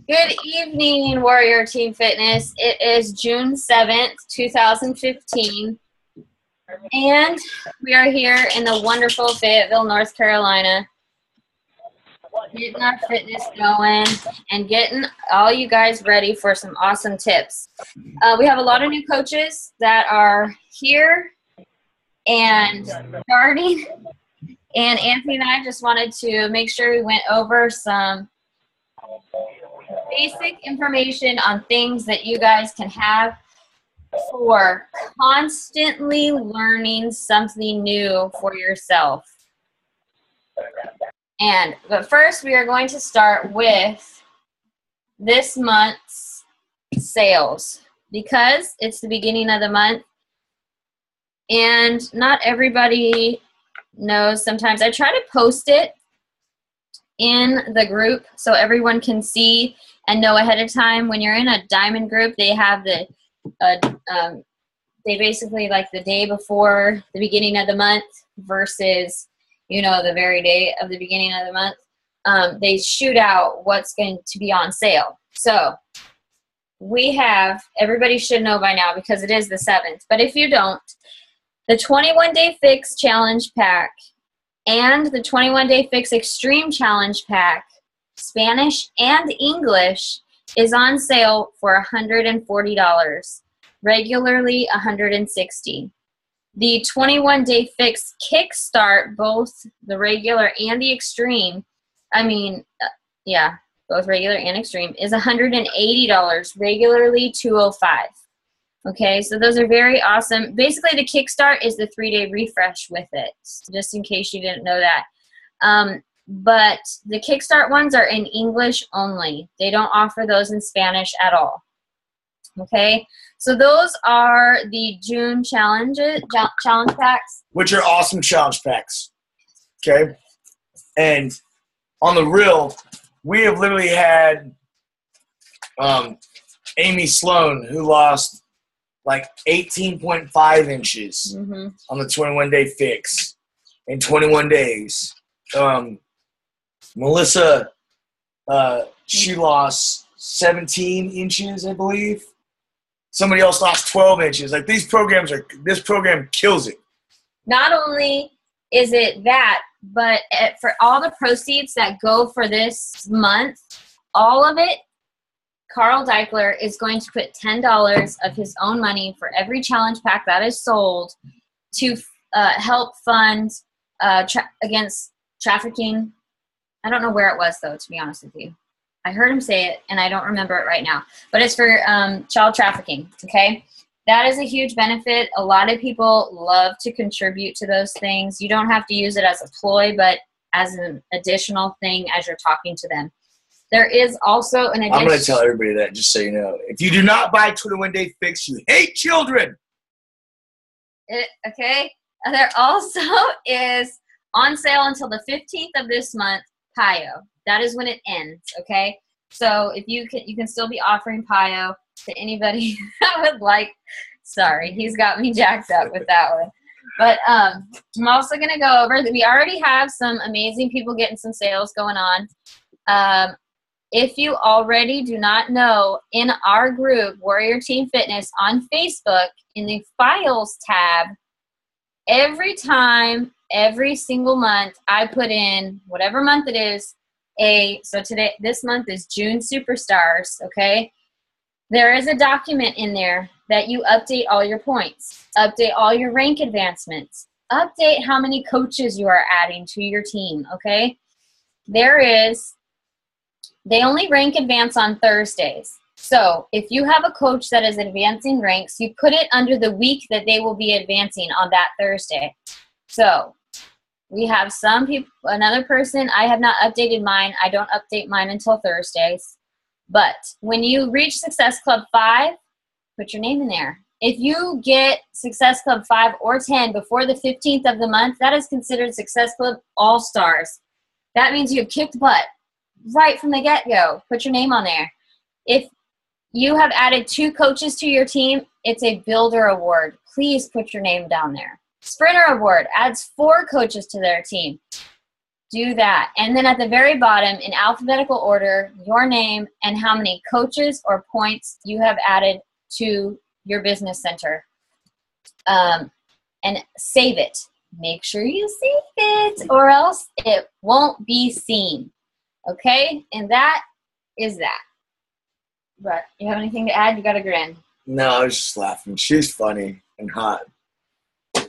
Good evening, Warrior Team Fitness. It is June 7th, 2015, and we are here in the wonderful Fayetteville, North Carolina, getting our fitness going and getting all you guys ready for some awesome tips. We have a lot of new coaches that are here and starting, and Anthony and I just wanted to make sure we went over some basic information on things that you guys can have for constantly learning something new for yourself. But first, we are going to start with this month's sales because it's the beginning of the month and not everybody knows. Sometimes I try to post it in the group so everyone can see and know ahead of time. When you're in a diamond group, they have they basically like the day before the beginning of the month versus, you know, the very day of the beginning of the month. They shoot out what's going to be on sale. So we have, everybody should know by now because it is the 7th, but if you don't, the 21-Day Fix Challenge Pack and the 21-Day Fix Extreme Challenge Pack, Spanish and English, is on sale for $140, regularly $160. The 21-Day Fix Kickstart, both the regular and the extreme, both regular and extreme, is $180, regularly $205. Okay, so those are very awesome. Basically, the Kickstart is the 3-day refresh with it, just in case you didn't know that. But the Kickstart ones are in English only. They don't offer those in Spanish at all. Okay, so those are the June challenge packs. Which are awesome challenge packs. Okay, and on the real, we have literally had Amy Sloan, who lost like 18.5 inches on the 21-Day Fix in 21 days. Melissa, she lost 17 inches, I believe. Somebody else lost 12 inches. Like this program kills it. Not only is it that, but for all the proceeds that go for this month, all of it, Carl Deichler is going to put $10 of his own money for every challenge pack that is sold to help fund against trafficking. I don't know where it was, though, to be honest with you. I heard him say it, and I don't remember it right now. But it's for child trafficking, okay? That is a huge benefit. A lot of people love to contribute to those things. You don't have to use it as a ploy, but as an additional thing as you're talking to them. There is also an addition. I'm going to tell everybody that, just so you know. If you do not buy 21-Day Fix, you hate children. Okay? There also is on sale until the 15th of this month, Pio. That is when it ends, okay? So if you can still be offering Pio to anybody that would like. Sorry, he's got me jacked up with that one. But I'm also going to go over that we already have some amazing people getting some sales going on. If you already do not know, in our group, Warrior Team Fitness on Facebook, in the Files tab, every single month, I put in, whatever month it is, this month is June Superstars, okay? There is a document in there that you update all your points, update all your rank advancements, update how many coaches you are adding to your team, okay? They only rank advance on Thursdays. So if you have a coach that is advancing ranks, you put it under the week that they will be advancing on that Thursday. So we have some people, another person, I have not updated mine. I don't update mine until Thursdays. But when you reach Success Club 5, put your name in there. If you get Success Club 5 or 10 before the 15th of the month, that is considered Success Club All-Stars. That means you have kicked butt right from the get-go. Put your name on there. If you have added 2 coaches to your team, it's a builder award. Please put your name down there. Sprinter award adds 4 coaches to their team. do that. And then at the very bottom, in alphabetical order, your name and how many coaches or points you have added to your business center. And save it. Make sure you save it or else it won't be seen. Okay? And that is that. But you have anything to add? You got a grin. No, I was just laughing. She's funny and hot.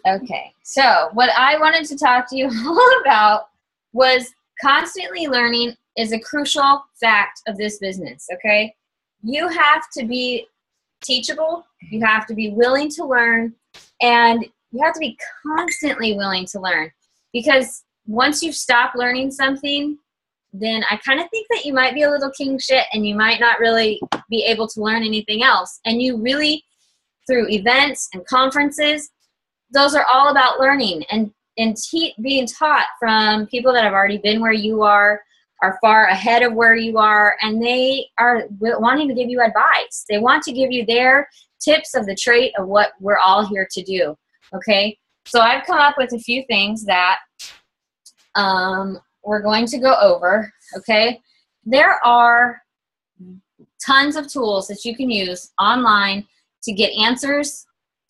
Okay. So what I wanted to talk to you all about was constantly learning is a crucial fact of this business. Okay? You have to be teachable. You have to be willing to learn. And you have to be constantly willing to learn, because once you stop learning something, then I kind of think that you might be a little king shit and you might not really be able to learn anything else. And you really, through events and conferences, those are all about learning and being taught from people that have already been where you are far ahead of where you are, and they are wanting to give you advice. They want to give you their tips of the trade of what we're all here to do. Okay, so I've come up with a few things that we're going to go over. Okay, there are tons of tools that you can use online to get answers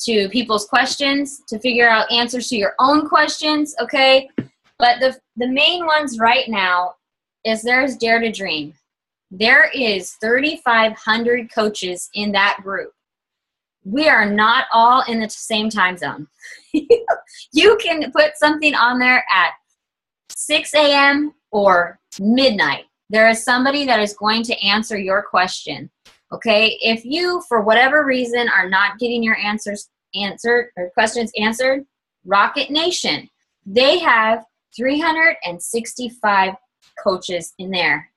to people's questions, to figure out answers to your own questions. Okay, but the main ones right now is there's Dare to Dream. There is 3,500 coaches in that group. We are not all in the same time zone. You can put something on there at 6 a.m. or midnight. There is somebody that is going to answer your question. Okay? If you, for whatever reason, are not getting your questions answered, Rocket Nation, they have 365 coaches in there.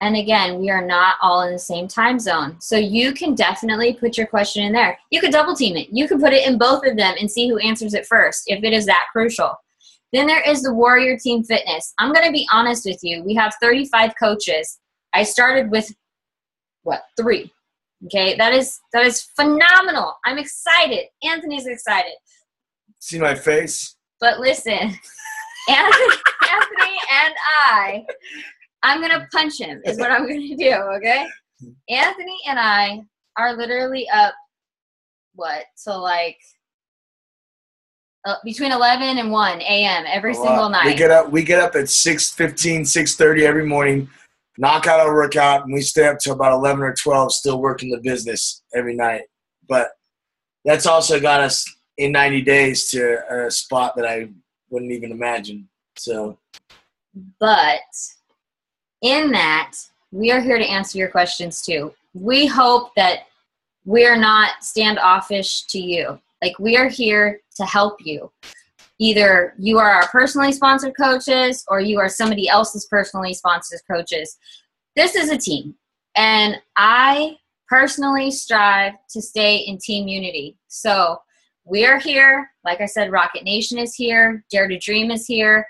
And again, we are not all in the same time zone. So you can definitely put your question in there. You could double team it. You can put it in both of them and see who answers it first if it is that crucial. Then there is the Warrior Team Fitness. I'm going to be honest with you. We have 35 coaches. I started with, 3. Okay, that is phenomenal. I'm excited. Anthony's excited. See my face? But listen, Anthony and I'm going to punch him is what I'm going to do, okay? Anthony and I are literally up, till between 11 and 1 a.m. every single night. We get up at 6:15, 6:30 every morning, knock out our workout, and we stay up till about 11 or 12 still working the business every night. But that's also got us in 90 days to a spot that I wouldn't even imagine. So, but in that, we are here to answer your questions too. We hope that we're not standoffish to you. Like, we are here to help you. Either you are our personally sponsored coaches or you are somebody else's personally sponsored coaches. This is a team. And I personally strive to stay in team unity. So we are here. Like I said, Rocket Nation is here. Dare to Dream is here.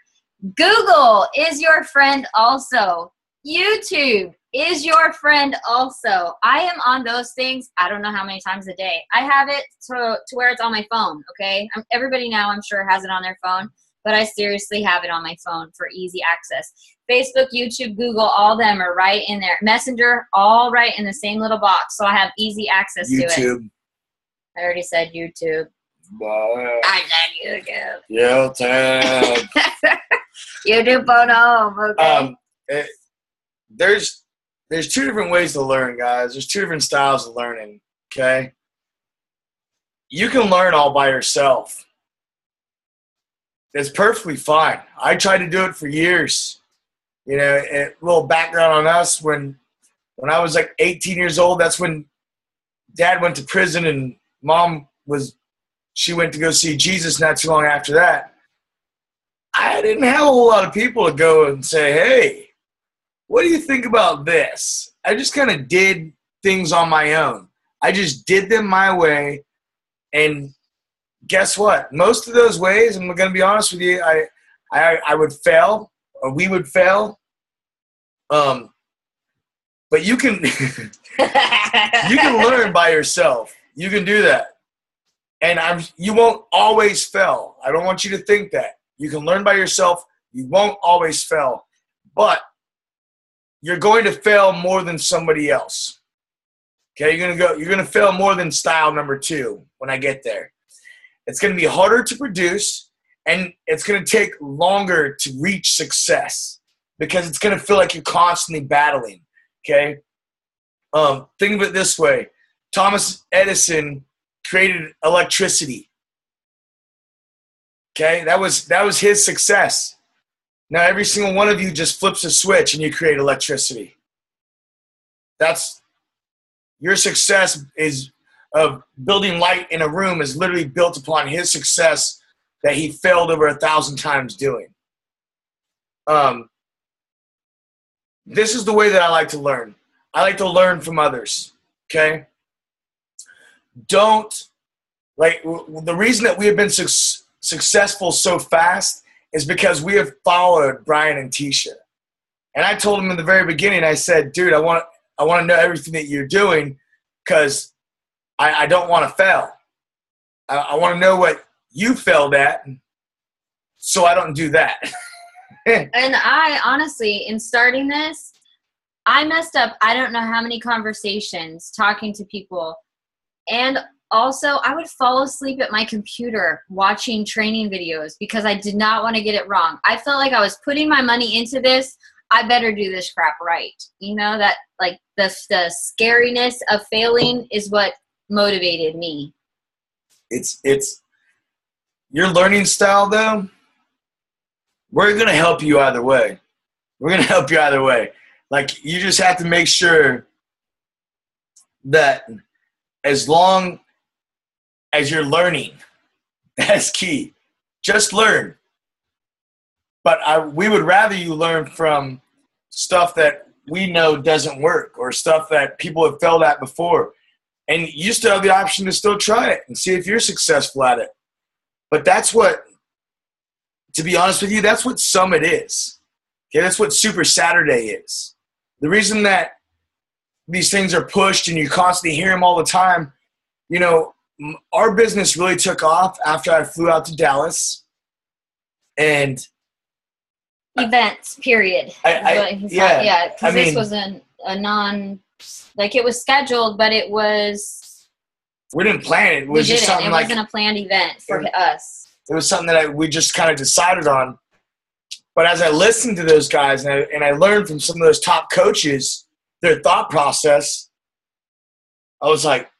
Google is your friend also. YouTube is your friend also. I am on those things, I don't know how many times a day. I have it to where it's on my phone, okay? Everybody now, I'm sure, has it on their phone, but I seriously have it on my phone for easy access. Facebook, YouTube, Google, all them are right in there. Messenger, all right in the same little box, so I have easy access to it. YouTube. I already said YouTube. I said YouTube. YouTube. YouTube phone home, okay? There's two different ways to learn, guys. There's two different styles of learning, okay? You can learn all by yourself. It's perfectly fine. I tried to do it for years. You know, a little background on us. When I was like 18 years old, that's when Dad went to prison and Mom she went to go see Jesus not too long after that. I didn't have a whole lot of people to go and say, hey, what do you think about this? I just kind of did things on my own. I just did them my way. And guess what? Most of those ways, I'm going to be honest with you, I would fail, or we would fail. But you can you can learn by yourself. You can do that. And you won't always fail. I don't want you to think that. You can learn by yourself You won't always fail, but you're going to fail more than somebody else. Okay, you're going to fail more than style number 2 when I get there. It's going to be harder to produce, and it's going to take longer to reach success because it's going to feel like you're constantly battling. Okay, think of it this way: Thomas Edison created electricity. Okay, that was his success. Now every single one of you just flips a switch and you create electricity. That's your success is of building light in a room is literally built upon his success that he failed over 1,000 times doing. This is the way that I like to learn. I like to learn from others. Okay. The reason that we have been successful so fast is because we have followed Brian and Tisha. And I told him in the very beginning, I said, dude, I want to know everything that you're doing because I don't want to fail. I want to know what you failed at so I don't do that. And I honestly, in starting this, I messed up I don't know how many conversations talking to people. And also, I would fall asleep at my computer watching training videos because I did not want to get it wrong. I felt like I was putting my money into this. I better do this crap right. You know, that like the scariness of failing is what motivated me. It's your learning style, though. We're going to help you either way. We're going to help you either way. Like, you just have to make sure that as long as you're learning, that's key. Just learn. But we would rather you learn from stuff that we know doesn't work or stuff that people have failed at before. And you still have the option to still try it and see if you're successful at it. But that's what, to be honest with you, that's what Summit is. Okay, that's what Super Saturday is. The reason that these things are pushed and you constantly hear them all the time, you know, our business really took off after I flew out to Dallas. And events, period. Yeah, because this was a non, like it was scheduled, but it was. We didn't plan it. It was just something like. It wasn't a planned event for us. It was something that we just kind of decided on. But as I listened to those guys and I learned from some of those top coaches, their thought process, I was like,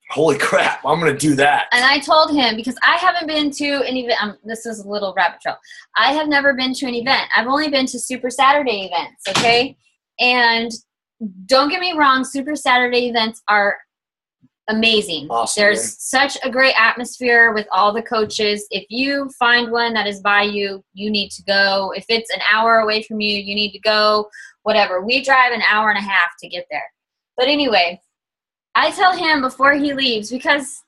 holy crap, I'm going to do that. And I told him, because I haven't been to an event. This is a little rabbit trail. I have never been to an event. I've only been to Super Saturday events, okay? And don't get me wrong, Super Saturday events are amazing. Awesome, There's such a great atmosphere with all the coaches. If you find one that is by you, you need to go. If it's an hour away from you, you need to go. Whatever. We drive an hour and a half to get there. But anyway, I tell him before he leaves, because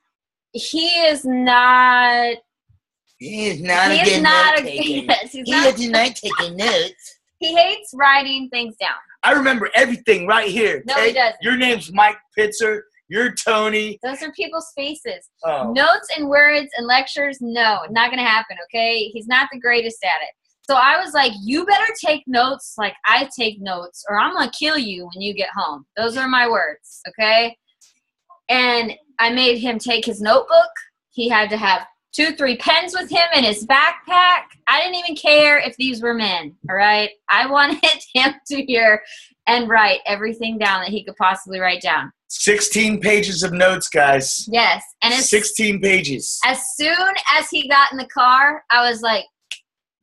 he is not a good note taker. He does not taking notes. He hates writing things down. I remember everything right here. No, he doesn't. Your name's Mike Pitzer. You're Tony. Those are people's faces. Oh. Notes and words and lectures, no, not going to happen, okay? He's not the greatest at it. So I was like, you better take notes like I take notes, or I'm going to kill you when you get home. Those are my words, okay? And I made him take his notebook. He had to have 2-3 pens with him in his backpack. I didn't even care if these were men, all right? I wanted him to hear and write everything down that he could possibly write down. 16 pages of notes, guys. Yes. And 16 pages. As soon as he got in the car, I was like,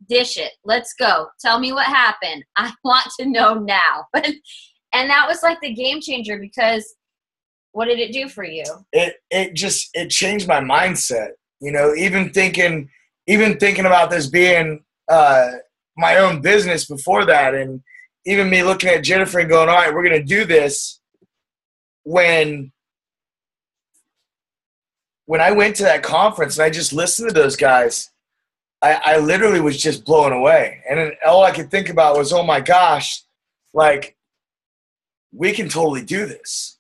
dish it. Let's go. Tell me what happened. I want to know now. And that was like the game changer, because what did it do for you? It changed my mindset. You know, even thinking about this being my own business before that, and even me looking at Jennifer and going, all right, we're going to do this. When I went to that conference and I just listened to those guys, I literally was just blown away. And then all I could think about was, oh my gosh, like, we can totally do this.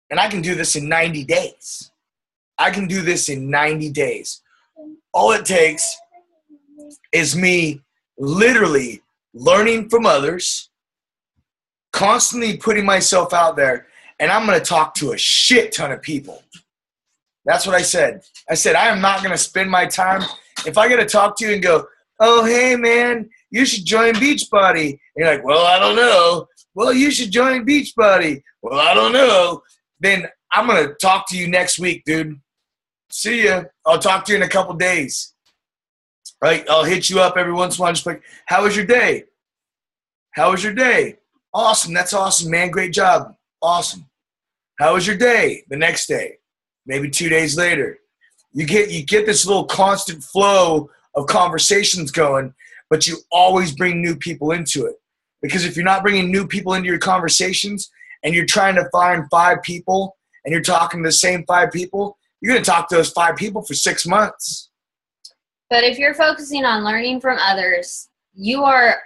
And I can do this in 90 days. I can do this in 90 days. All it takes is me literally learning from others, constantly putting myself out there, and I'm going to talk to a shit ton of people. That's what I said. I said, I am not going to spend my time. If I get to talk to you and go, oh, hey, man, you should join Beachbody. And you're like, well, I don't know. Well, you should join Beachbody. Well, I don't know. Then I'm going to talk to you next week, dude. See ya. I'll talk to you in a couple days. Right? I'll hit you up every once in a while. Just like, how was your day? How was your day? Awesome. That's awesome, man. Great job. Awesome. How was your day? The next day. Maybe 2 days later. You get this little constant flow of conversations going, but you always bring new people into it. Because if you're not bringing new people into your conversations and you're trying to find 5 people and you're talking to the same 5 people, you're going to talk to those 5 people for 6 months. But if you're focusing on learning from others, you are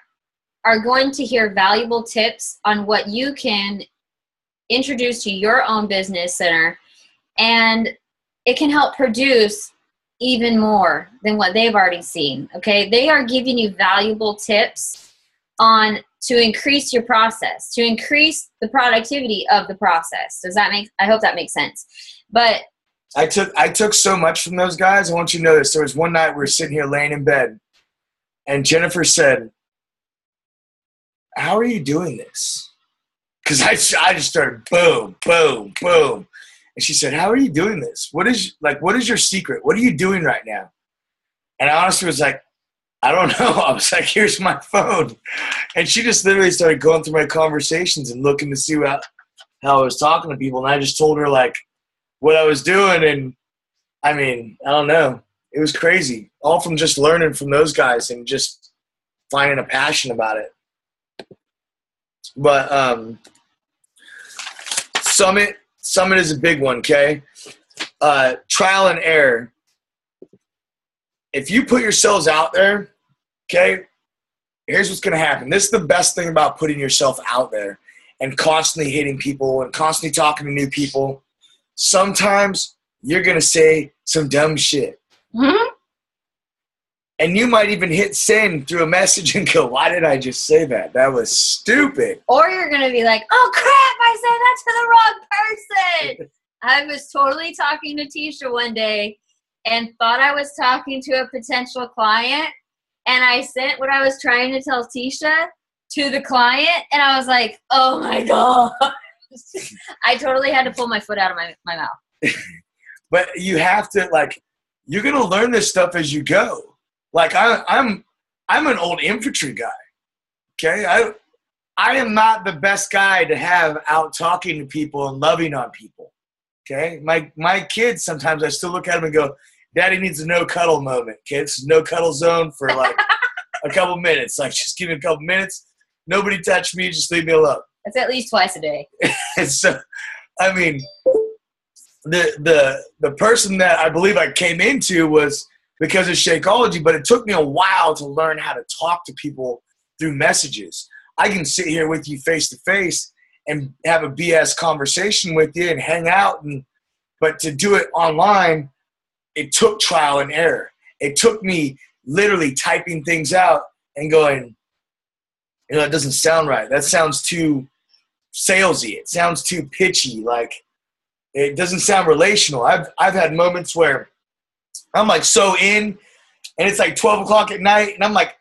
going to hear valuable tips on what you can introduce to your own business center, and it can help produce even more than what they've already seen. Okay, they are giving you valuable tips on to increase your process, to increase the productivity of the process. I hope that makes sense. But I took so much from those guys. I want you to know this. There was one night we were sitting here laying in bed, and Jennifer said, how are you doing this? Because I just started boom, boom, boom. And she said, how are you doing this? What is your secret? What are you doing right now? And I honestly was like, I don't know. I was like, here's my phone. And she just literally started going through my conversations and looking to see how I was talking to people. And I just told her, like, what I was doing. And, I mean, I don't know. It was crazy. All from just learning from those guys and just finding a passion about it. But Summit is a big one, okay? Trial and error. If you put yourselves out there, okay, here's what's going to happen. This is the best thing about putting yourself out there and constantly hitting people and constantly talking to new people. Sometimes you're going to say some dumb shit. Mm-hmm. And you might even hit send through a message and go, why did I just say that? That was stupid. Or you're going to be like, oh, crap, I said that to the wrong person. I was totally talking to Tisha one day and thought I was talking to a potential client. And I sent what I was trying to tell Tisha to the client. And I was like, oh, my God. I totally had to pull my foot out of my mouth. But you have to, like, you're going to learn this stuff as you go. Like, I'm an old infantry guy, okay? I am not the best guy to have out talking to people and loving on people, okay? My kids, sometimes I still look at them and go, Daddy needs a no-cuddle moment, kids. No-cuddle zone for, like, a couple minutes. Like, just give me a couple minutes. Nobody touch me. Just leave me alone. That's at least twice a day. And so, I mean, the person that I believe I came into was – because of Shakeology, but it took me a while to learn how to talk to people through messages. I can sit here with you face to face and have a BS conversation with you and hang out, but to do it online, it took trial and error. It took me literally typing things out and going, it doesn't sound right. That sounds too salesy. It sounds too pitchy. Like, it doesn't sound relational. I've had moments where I'm like so in, and it's like 12 o'clock at night, and I'm like,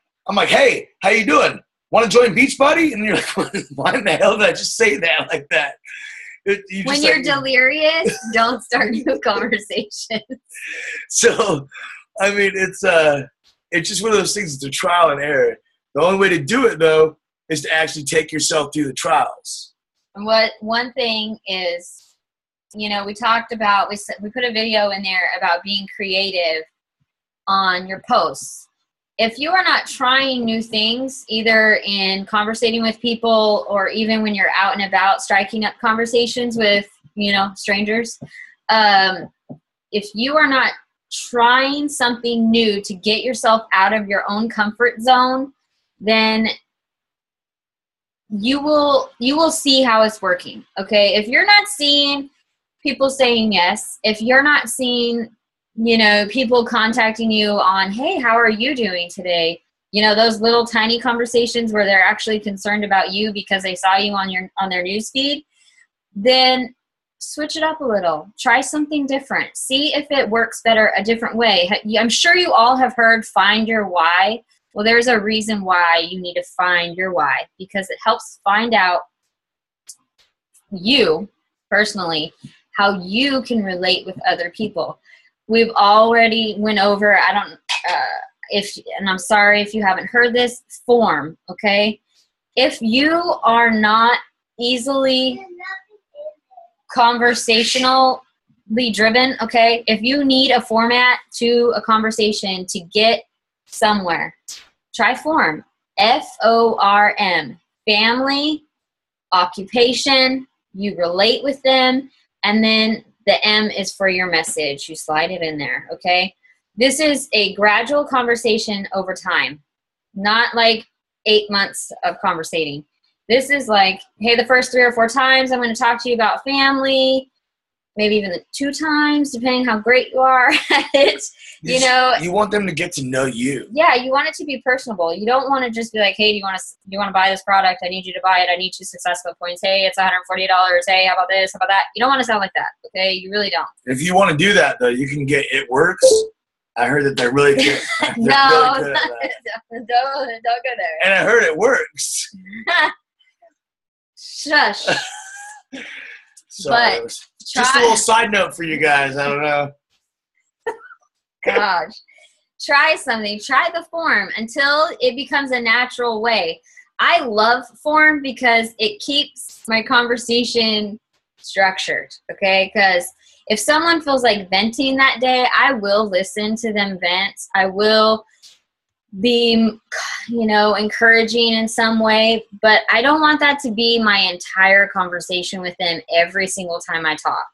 hey, how you doing? Want to join Beachbody? And you're like, why in the hell did I just say that like that? When you're delirious, don't start new conversations. So, I mean, it's just one of those things. It's a trial and error. The only way to do it, though, is to actually take yourself through the trials. One thing is, we talked about, we put a video in there about being creative on your posts. If you are not trying new things, either in conversating with people or even when you're out and about, striking up conversations with, strangers, if you are not trying something new to get yourself out of your own comfort zone, then you will see how it's working. Okay. If you're not seeing people saying yes, if you're not seeing, people contacting you on, hey, how are you doing today? you know, those little tiny conversations where they're actually concerned about you because they saw you on their news feed, then switch it up a little. Try something different. See if it works better a different way. I'm sure you all have heard find your why. Well, there's a reason why you need to find your why, because it helps find out you personally, how you can relate with other people. We've already went over, and I'm sorry if you haven't heard this, form, okay? If you are not easily conversationally driven, okay? If you need a format to a conversation to get somewhere, try FORM. FORM. Family, occupation, you relate with them, and then the M is for your message. You slide it in there, okay? This is a gradual conversation over time, not like 8 months of conversating. This is like, hey, the first 3 or 4 times I'm going to talk to you about family, maybe even 2 times, depending how great you are at it. You know, you want them to get to know you. Yeah, you want it to be personable. You don't want to just be like, hey, do you want to buy this product? I need you to buy it. I need 2 successful points. Hey, it's $140. Hey, how about this? How about that? You don't want to sound like that, okay? You really don't. If you want to do that, though, you can get It Works. I heard that they're really good. No, really good at that. Don't go there. And I heard it works. Shush. Sorry, just a little side note for you guys. I don't know. Gosh. Try something. Try the form until it becomes a natural way. I love form because it keeps my conversation structured, okay? Because if someone feels like venting that day, I will listen to them vent. I will be, you know, encouraging in some way, but I don't want that to be my entire conversation with them every single time I talk,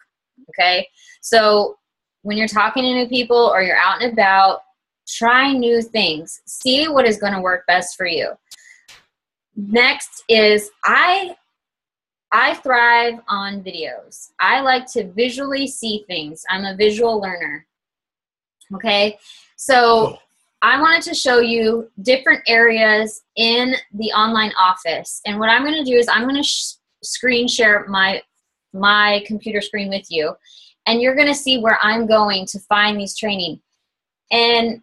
okay? So when you're talking to new people or you're out and about, try new things. See what is going to work best for you. Next is I thrive on videos. I like to visually see things. I'm a visual learner, okay? So I wanted to show you different areas in the online office. And what I'm going to do is I'm going to screen share my computer screen with you. And you're going to see where I'm going to find these training. And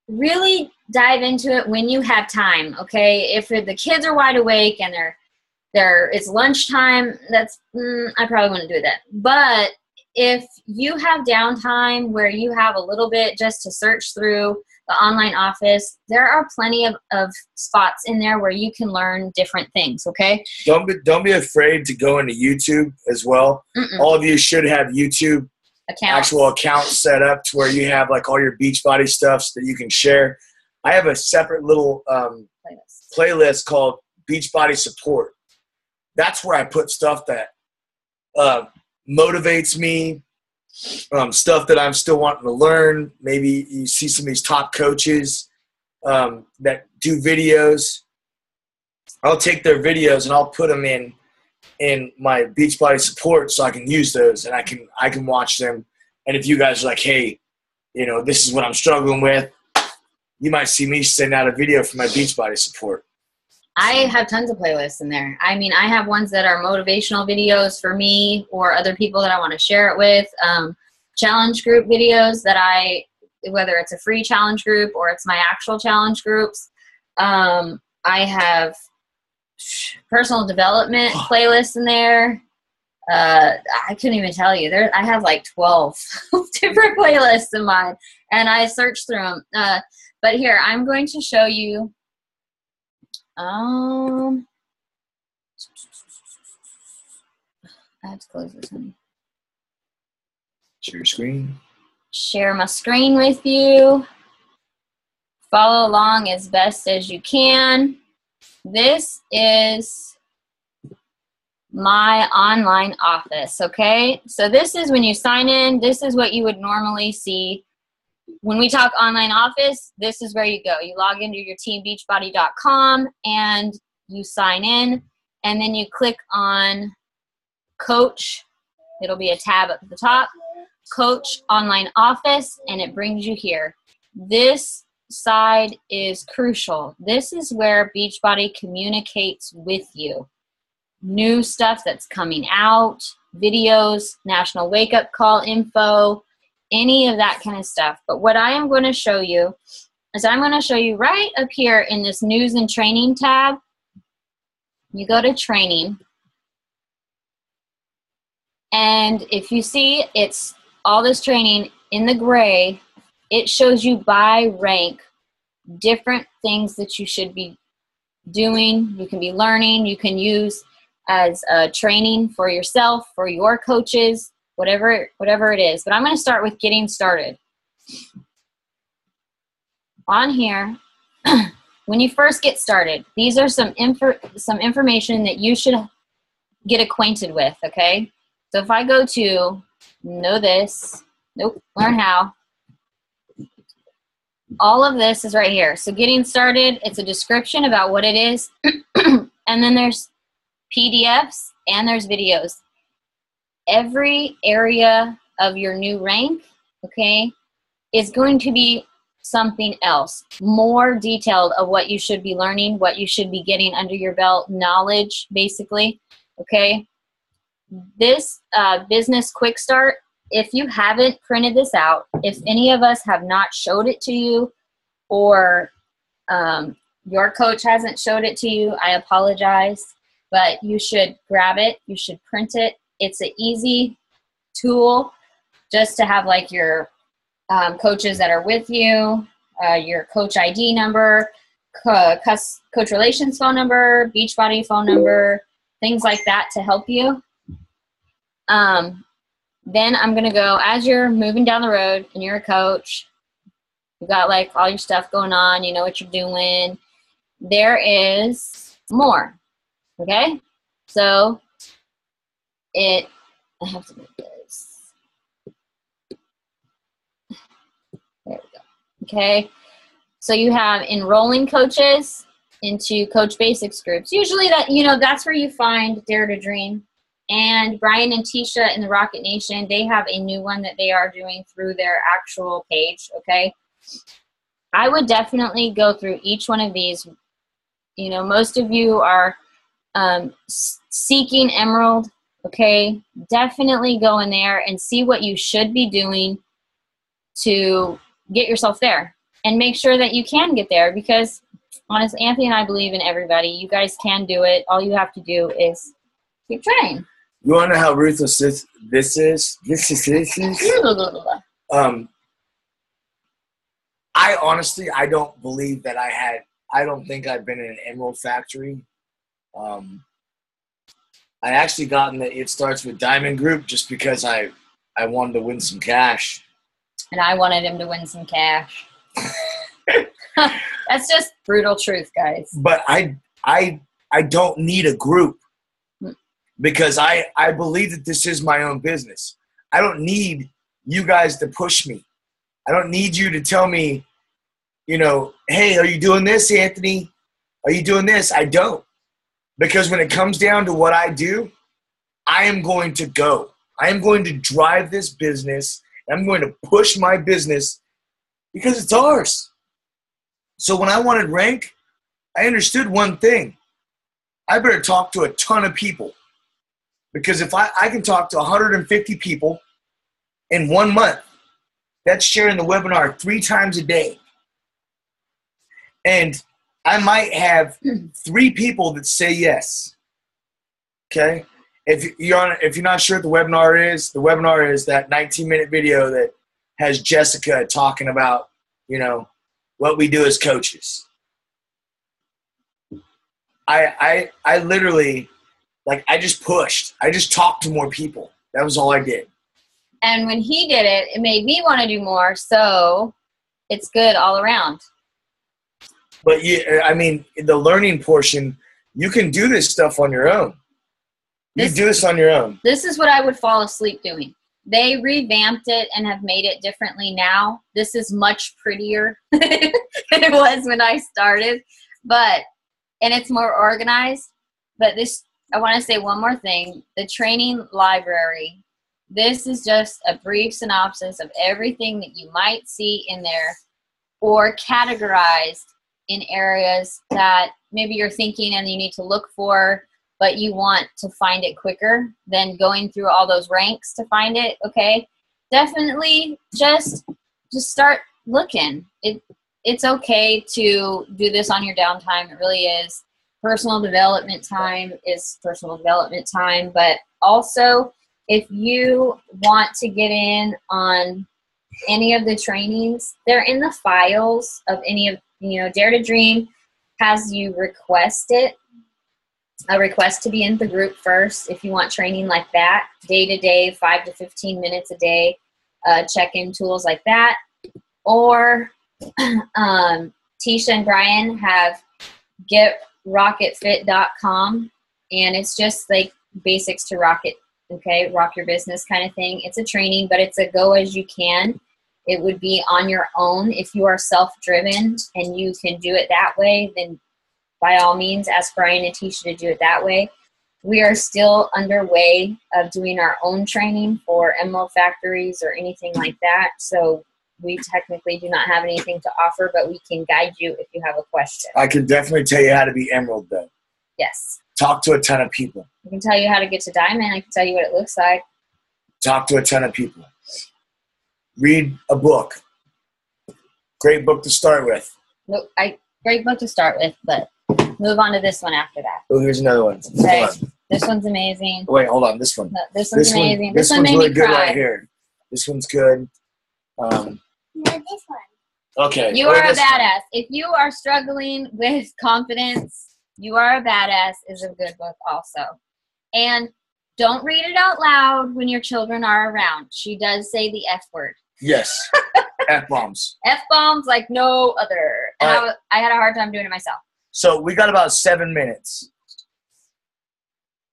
really dive into it when you have time, okay? If the kids are wide awake and it's lunchtime, I probably wouldn't do that. But if you have downtime where you have a little bit just to search through the online office, there are plenty of spots in there where you can learn different things, okay? Don't be afraid to go into YouTube as well. All of you should have YouTube actual accounts set up to where you have like all your Beachbody stuff so that you can share. I have a separate little playlist called Beachbody Support. That's where I put stuff that motivates me, stuff that I'm still wanting to learn. Maybe you see some of these top coaches that do videos. I'll take their videos and I'll put them in my Beachbody Support so I can use those and I can watch them. And if you guys are like, hey, you know, this is what I'm struggling with, you might see me send out a video for my Beachbody Support. I have tons of playlists in there. I mean, I have ones that are motivational videos for me or other people that I want to share it with. Challenge group videos that whether it's a free challenge group or it's my actual challenge groups. I have personal development playlists in there. I couldn't even tell you. I have like 12 different playlists in mine, and I search through them. But here, I'm going to show you. I have to close this one. Share your screen. Share my screen with you. Follow along as best as you can. This is my online office, okay? So this is when you sign in. This is what you would normally see. When we talk online office, this is where you go. You log into your teambeachbody.com and you sign in, and then you click on Coach. It'll be a tab at the top. Coach Online Office, and it brings you here. This side is crucial. This is where Beachbody communicates with you. New stuff that's coming out, videos, national wake-up call info, any of that kind of stuff. But what I am going to show you is I'm going to show you right up here in this news and training tab. You go to training. And if you see it's all this training in the gray, it shows you by rank different things that you should be doing, you can be learning, you can use as training for yourself, for your coaches, whatever it is. But I'm going to start with getting started. On here, when you first get started, these are some information that you should get acquainted with, okay? So if I go to know this, learn how, all of this is right here. So getting started, it's a description about what it is. And then there's PDFs and there's videos. Every area of your new rank, okay, is going to be something else, more detailed of what you should be learning, what you should be getting under your belt, knowledge, basically, okay? This business quick start, if you haven't printed this out, if any of us have not showed it to you, or your coach hasn't showed it to you, I apologize, but you should grab it, you should print it. It's an easy tool just to have like your coaches that are with you, your coach ID number, coach relations phone number, Beachbody phone number, things like that to help you. Then I'm going to go, as you're moving down the road and you're a coach, you've got like all your stuff going on, you know what you're doing, there is more, okay? So I have to make this. There we go. Okay. So you have enrolling coaches into Coach Basics groups. Usually that's where you find Dare to Dream. And Brian and Tisha in the Rocket Nation, they have a new one that they are doing through their actual page, okay? I would definitely go through each one of these. You know, most of you are seeking Emerald, okay? Definitely go in there and see what you should be doing to get yourself there. And make sure that you can get there, because honestly, Anthony and I believe in everybody. You guys can do it. All you have to do is keep trying. You want to know how ruthless this is? I honestly, I don't believe that I don't think I've been in an Emerald factory. I actually got in the It Starts With Diamond group just because I wanted to win some cash. And I wanted him to win some cash. That's just brutal truth, guys. But I don't need a group, because I believe that this is my own business. I don't need you guys to push me. I don't need you to tell me, you know, hey, are you doing this, Anthony? Are you doing this? I don't. Because when it comes down to what I do, I am going to go. I am going to drive this business. I'm going to push my business because it's ours. So when I wanted rank, I understood one thing. I better talk to a ton of people. Because if I can talk to 150 people in 1 month, that's sharing the webinar 3 times a day. And I might have 3 people that say yes. Okay? If you're not sure what the webinar is that 19-minute video that has Jessica talking about, you know, what we do as coaches. I literally, like, I just pushed. I just talked to more people. That was all I did. And when he did it, it made me want to do more. So it's good all around. But I mean, the learning portion, you can do this stuff on your own. You do this on your own. This is what I would fall asleep doing. They revamped it and have made it differently now. This is much prettier than it was when I started. And it's more organized. But this, I want to say one more thing. The training library, this is just a brief synopsis of everything that you might see in there or categorized in areas that maybe you're thinking and you need to look for, but you want to find it quicker than going through all those ranks to find it, okay? Definitely just start looking. It's okay to do this on your downtime. It really is. Personal development time is personal development time, but also if you want to get in on any of the trainings, they're in the files of any of, Dare to Dream has you request it, a request to be in the group first if you want training like that, day to day, 5 to 15 minutes a day, check-in tools like that. Or Tisha and Brian have GetRocketFit.com, and it's just like basics to rocket, okay, rock your business kind of thing. It's a training, but it's a go as you can. It would be on your own. If you are self-driven and you can do it that way, then by all means, ask Brian and Tisha to do it that way. We are still underway of doing our own training for Emerald Factories or anything like that. So we technically do not have anything to offer, but we can guide you if you have a question. I can definitely tell you how to be Emerald, though. Yes. Talk to a ton of people. I can tell you how to get to Diamond. I can tell you what it looks like. Talk to a ton of people. Read a book. Great book to start with. Nope, great book to start with, but move on to this one after that. Oh, here's another one. Okay. This one's amazing. Wait, hold on. This one. No, this one's amazing. This one one's made really me good cry. right here. This one's good. No, this one. Okay. You are a badass. If you are struggling with confidence, You Are a Badass is a good book also. And don't read it out loud when your children are around. She does say the F word. Yes. F-bombs. F-bombs like no other. And I had a hard time doing it myself. So we got about 7 minutes.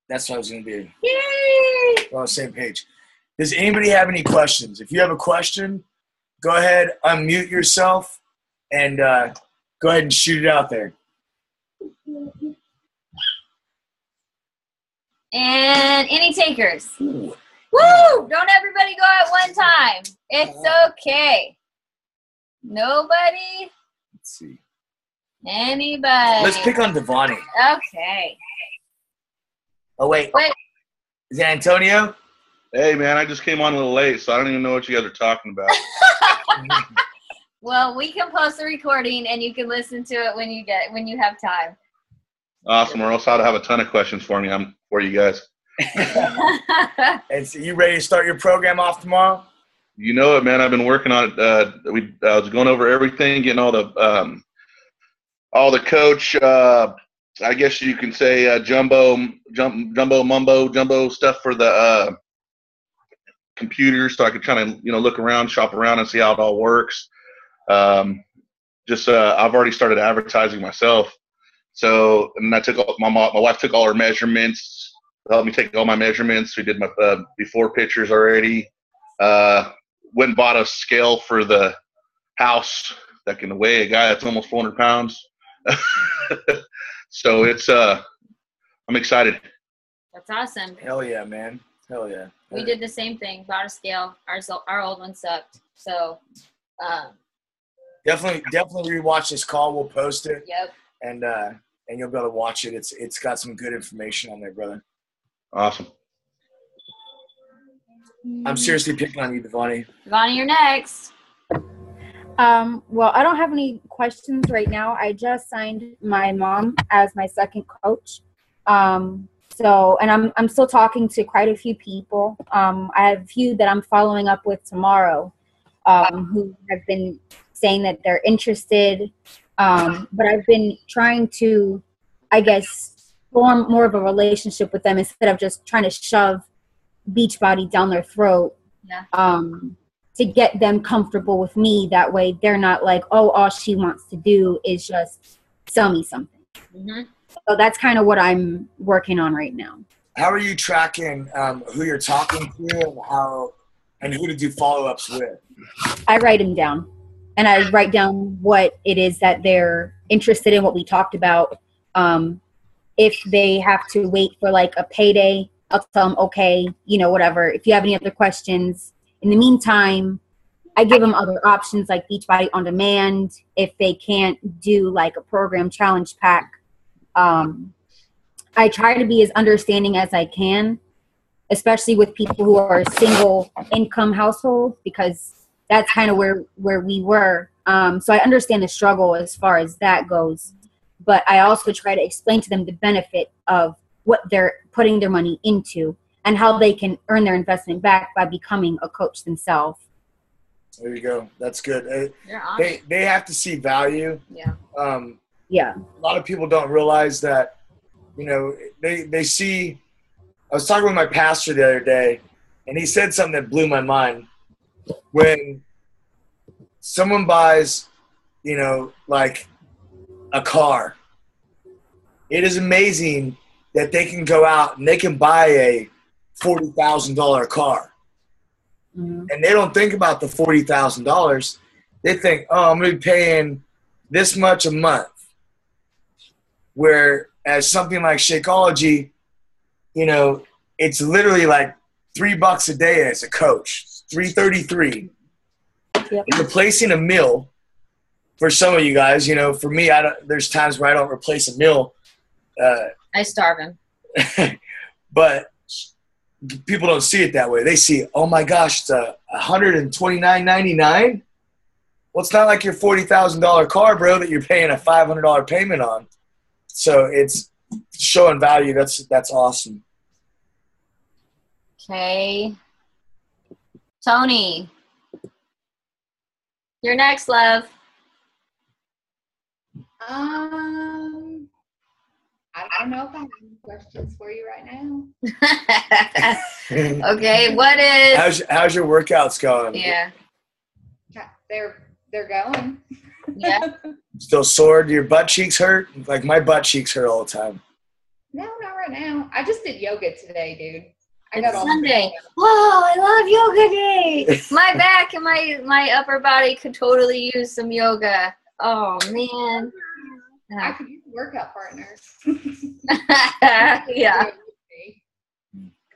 That's what I was going to be. Yay! We're on the same page. Does anybody have any questions? If you have a question, go ahead, unmute yourself, and go ahead and shoot it out there. And any takers? Ooh. Woo! Don't everybody go at one time. It's okay. Nobody? Let's see. Anybody? Let's pick on Devani. Okay. Oh, wait. Wait. Is it Antonio? Hey, man, I just came on a little late, so I don't even know what you guys are talking about. Well, we can post the recording, and you can listen to it when you have time. Awesome, or else I'd have a ton of questions for you guys. And so you ready to start your program off tomorrow? You know it, man. I've been working on it. I was going over everything, getting all the coach, I guess you can say jumbo stuff for the computers, so I could kind of look around, shop around, and see how it all works. I've already started advertising myself. So, and I took my wife took all her measurements, helped me take all my measurements. We did my before pictures already. Went and bought a scale for the house that can weigh a guy that's almost 400 pounds. So it's I'm excited. That's awesome. Hell yeah, man. Hell yeah. We did the same thing. Bought a scale. Our old one sucked. So Definitely rewatch this call. We'll post it. Yep. And you'll be able to watch it. It's got some good information on there, brother. Awesome. I'm seriously picking on you, Devani. Devani, you're next. Well, I don't have any questions right now. I just signed my mom as my second coach. And I'm still talking to quite a few people. I have a few that I'm following up with tomorrow, who have been saying that they're interested. But I've been trying to, I guess, form more of a relationship with them instead of just trying to shove Beachbody down their throat. Yeah. To get them comfortable with me. That way they're not like, oh, all she wants to do is just sell me something. Mm-hmm. So that's kind of what I'm working on right now. How are you tracking who you're talking to and who to do follow-ups with? I write them down, and I write down what it is that they're interested in, what we talked about. If they have to wait for like a payday, I'll tell them, okay, whatever. If you have any other questions, in the meantime, I give them other options like Beachbody On Demand if they can't do like a program challenge pack. I try to be as understanding as I can, especially with people who are single income households, because that's kind of where we were. So I understand the struggle as far as that goes, but I also try to explain to them the benefit of what they're putting their money into and how they can earn their investment back by becoming a coach themselves. There you go. That's good. You're honest. They have to see value. Yeah. Yeah. A lot of people don't realize that, you know, they see. I was talking with my pastor the other day, and he said something that blew my mind. When someone buys, you know, like a car, it is amazing that they can go out and they can buy a $40,000 car. Mm-hmm. And they don't think about the $40,000. They think, oh, I'm going to be paying this much a month. Whereas something like Shakeology, you know, it's literally like $3 a day as a coach, $3.33. Yep. Replacing a meal for some of you guys, you know, for me, there's times where I don't replace a meal. I starve him. But people don't see it that way. They see, oh my gosh, it's $129.99. Well, it's not like your $40,000 car, bro, that you're paying a $500 payment on. So it's showing value. That's awesome. Okay. Tony. You're next, love. I don't know if I have any questions for you right now. Okay, what is... How's your workouts going? Yeah. They're going. Yeah. Still sore? Do your butt cheeks hurt? Like my butt cheeks hurt all the time. No, not right now. I just did yoga today, dude. It's Sunday. Oh, I love yoga day. My back and my upper body could totally use some yoga. Oh, man. I could use a workout partner. Yeah.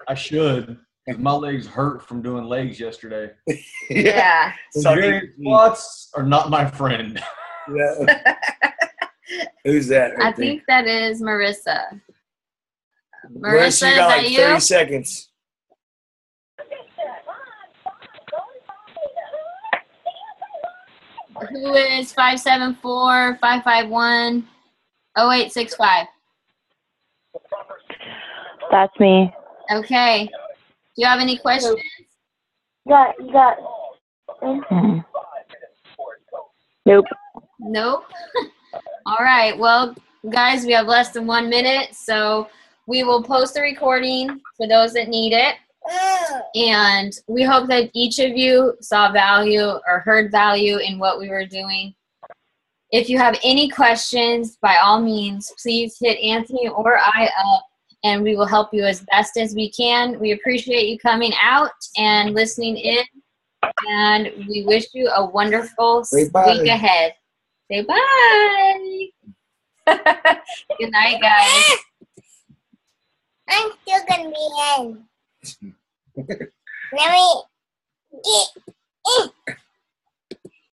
I should. My legs hurt from doing legs yesterday. Yeah. Bulgarian squats are not my friend. Yeah. Who's that? I think that is Marissa. Marissa, you got like 30 seconds. Who is 574-551-0865? That's me. Okay. Do you have any questions? You got. Nope. Nope. All right. Well, guys, we have less than 1 minute, so we will post the recording for those that need it. And we hope that each of you saw value or heard value in what we were doing. If you have any questions, by all means, please hit Anthony or I up, and we will help you as best as we can. We appreciate you coming out and listening in, and we wish you a wonderful week ahead. Say bye. Good night, guys. I'm still gonna be in. Let me get in.